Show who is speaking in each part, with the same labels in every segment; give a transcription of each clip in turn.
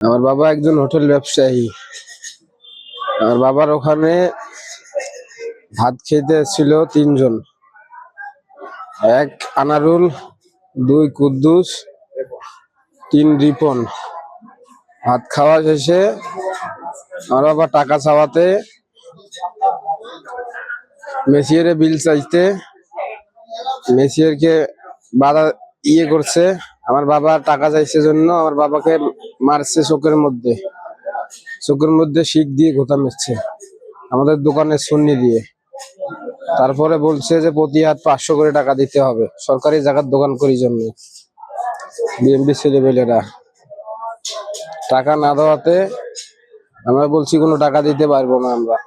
Speaker 1: আমার বাবা একজন হোটেল ব্যবসায়ী। আমার বাবার ওখানে ভাত খেতে ছিল তিনজন, এক আনারুল, দুই কুদ্দুস, তিন রিপন। ভাত খাওয়া শেষে আমার বাবা টাকা চাওয়াতে মেসিয়ারে বিল চাইতে মেসিয়ারকে বাধা করছে। আমার বাবা টাকা চাইছে জন্য আমার বাবাকে মারছে, চোখের মধ্যে শিক দিয়ে গোতা মেরছে, আমাদের দোকানের সুন্নি দিয়ে। তারপরে বলছে যে প্রতি হাত 500 করে টাকা দিতে হবে, সরকারি জায়গার দোকান করি জন্য। বিএমপি ছেলেপেলেরা টাকা না দেওয়াতে আমরা বলছি কোনো টাকা দিতে পারবো না আমরা।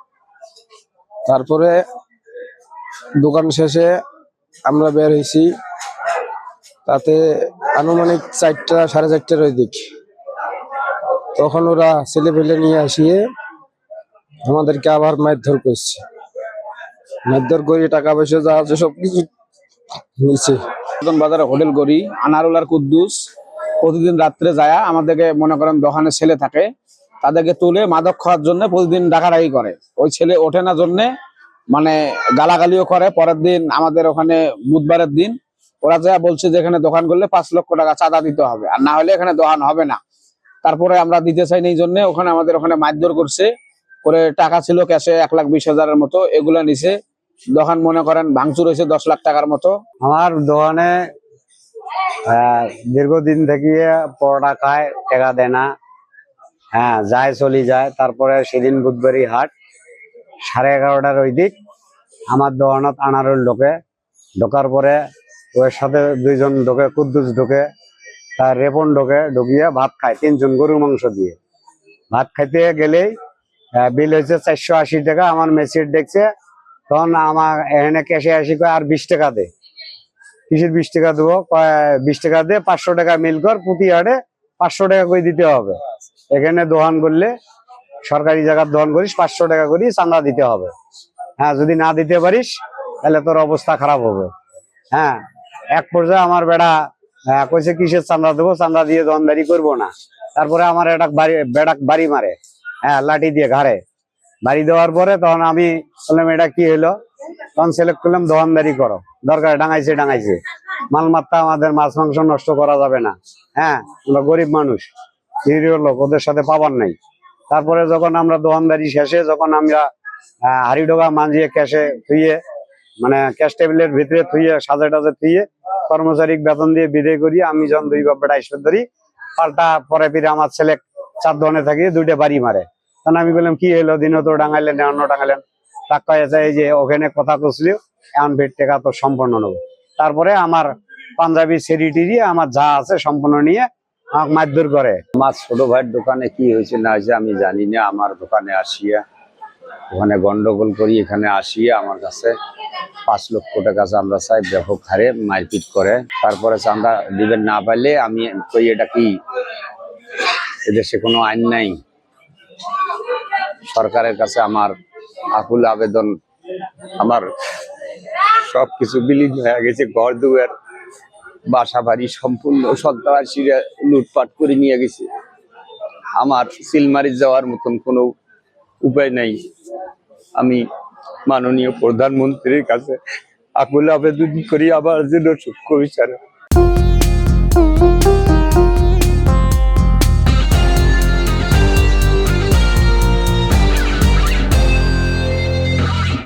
Speaker 1: তারপরে দোকান শেষে আমরা বের হয়েছি, তাতে আনুমানিক 4টা 4:30টার ওই দিক। তখন ওরা ছেলে পেলে নিয়ে আসিয়ে আমাদেরকে আবার মারধর করছে, মারধর করে টাকা পয়সা যা আছে সবকিছু নিচ্ছে।
Speaker 2: বাজারে হোটেল করি, আনারুল আর কুদ্দুস প্রতিদিন রাত্রে যায় আমাদেরকে, মনে করেন দোকানে ছেলে থাকে, তাদেরকে তুলে মাদক খাওয়ার জন্য প্রতিদিন ডাকাডাকি করে। ওই ছেলে ওঠে না জন্য মানে গালাগালিও করে। পরের দিন আমাদের ওখানে বুধবারের দিন ওরা যা বলছে যে এখানে দোকান করলে 5 লক্ষ টাকা চাঁদা দিতে হবে, আর না হলে এখানে দোকান হবে না। তারপরে আমরা দিতে চাই এই জন্য আমাদের ওখানে মারধর করছে করে। টাকা ছিল ক্যাশে 1,20,000-এর মতো, এগুলা নিছে। দোকান মনে করেন ভাঙচুর হয়েছে 10 লাখ টাকার মতো।
Speaker 3: আমার দোকানে দীর্ঘদিন থেকে পরোটা খায়, টাকা দেয় না, যায় চলে যায়। তারপরে সেদিন বুধবারই হাট, 11:30টার ওই দিক আমার দোকানত আনারুল ঢোকার পরে ওর সাথে 2জন ঢোকে, কুদ্দুস ঢোকে, তার রেপন ঢুকিয়ে ভাত খায় 3জন গরুর মাংস দিয়ে। ভাত খাইতে গেলেই বিল হয়েছে 480 টাকা। আমার মেসির দেখছে, তখন আমার এখানে ক্যাশে আসি কয় আর 20 টাকা দে। কিসের 20 টাকা দেবো? 20 টাকা দে, 500 টাকা মিল কর, প্রতি হাটে 500 টাকা করে দিতে হবে। এখানে দোকান করলে, সরকারি জায়গার দোকান করিস, 500 টাকা করে চাঁদা দিতে হবে। যদি না দিতে পারিস তাহলে তোর অবস্থা খারাপ হবে। এক পর্যায়ে আমার বেড়া কইছে কিসের চাঁদা দেবো, চাঁদা দিয়ে দোকানদারি করবো না। তারপরে আমার বাড়ি মারে, লাঠি দিয়ে ঘাড়ে বাড়ি দেওয়ার পরে তখন আমি বললাম এটা কি হলো, তখন সিলেক্ট করলাম দোকানদারি করো, দরকার ডাঙাইছে মালমাত্রা, আমাদের মাছ মাংস নষ্ট করা যাবে না। আমরা গরিব মানুষ, নিরীহ লোক, ওদের সাথে পাবার নাই। তারপরে যখন আমরা দোকানদারি শেষে, যখন আমরা হাড়িডোগা মাঞ্জিয়ে ক্যাশে থুইয়ে, মানে ক্যাশ টেবিলের ভিতরে থুইয়ে সাজে টাজে থুইয়ে কর্মচারী বেতন দিয়ে বিদায় করি, আমি যখন 2 বাপটা এসে ধরি, পাল্টা পরে ফিরে আমার ছেলে 4 দোকানে থাকি, 2টা বাড়ি মারে। তখন আমি বললাম কি হলো, দিনও তো ডাঙাইলেন, অন্য ডাঙাইলেন। তাক এই যে ওখানে কথা কছিল, এখন ভেট টাকা তো সম্পূর্ণ নেবো। তারপরে আমার পাঞ্জাবি সেরিটিরি আমার যা আছে সম্পূর্ণ নিয়ে আমাকে মারধর করে।
Speaker 4: আমার ছোট ভাইয়ের দোকানে কি হয়েছে না হয়েছে আমি জানি না। আমার দোকানে আসিয়া ওখানে গন্ডগোল করি, এখানে আসিয়া আমার কাছে 5 লক্ষ টাকা চাঁদা চাই, ব্যাপক হারে মারপিট করে। তারপরে চাঁদা দিবেন না পাইলে আমি কই এটা কি এদেশে কোনো আইন নাই? সরকারের কাছে আমার আকুল আবেদন, আমার সবকিছু বিলীন হয়ে গেছে, ঘর দুয়ার বাসা বাড়ি সম্পূর্ণ সন্ত্রাসীরা লুটপাট করে নিয়ে গেছে। আমার সিলমারি যাওয়ার মতন কোনো উপায় নাই। আমি মাননীয় প্রধানমন্ত্রীর কাছে আকুল আবেদন করি আমার জন্য সূক্ষ্ম বিচার।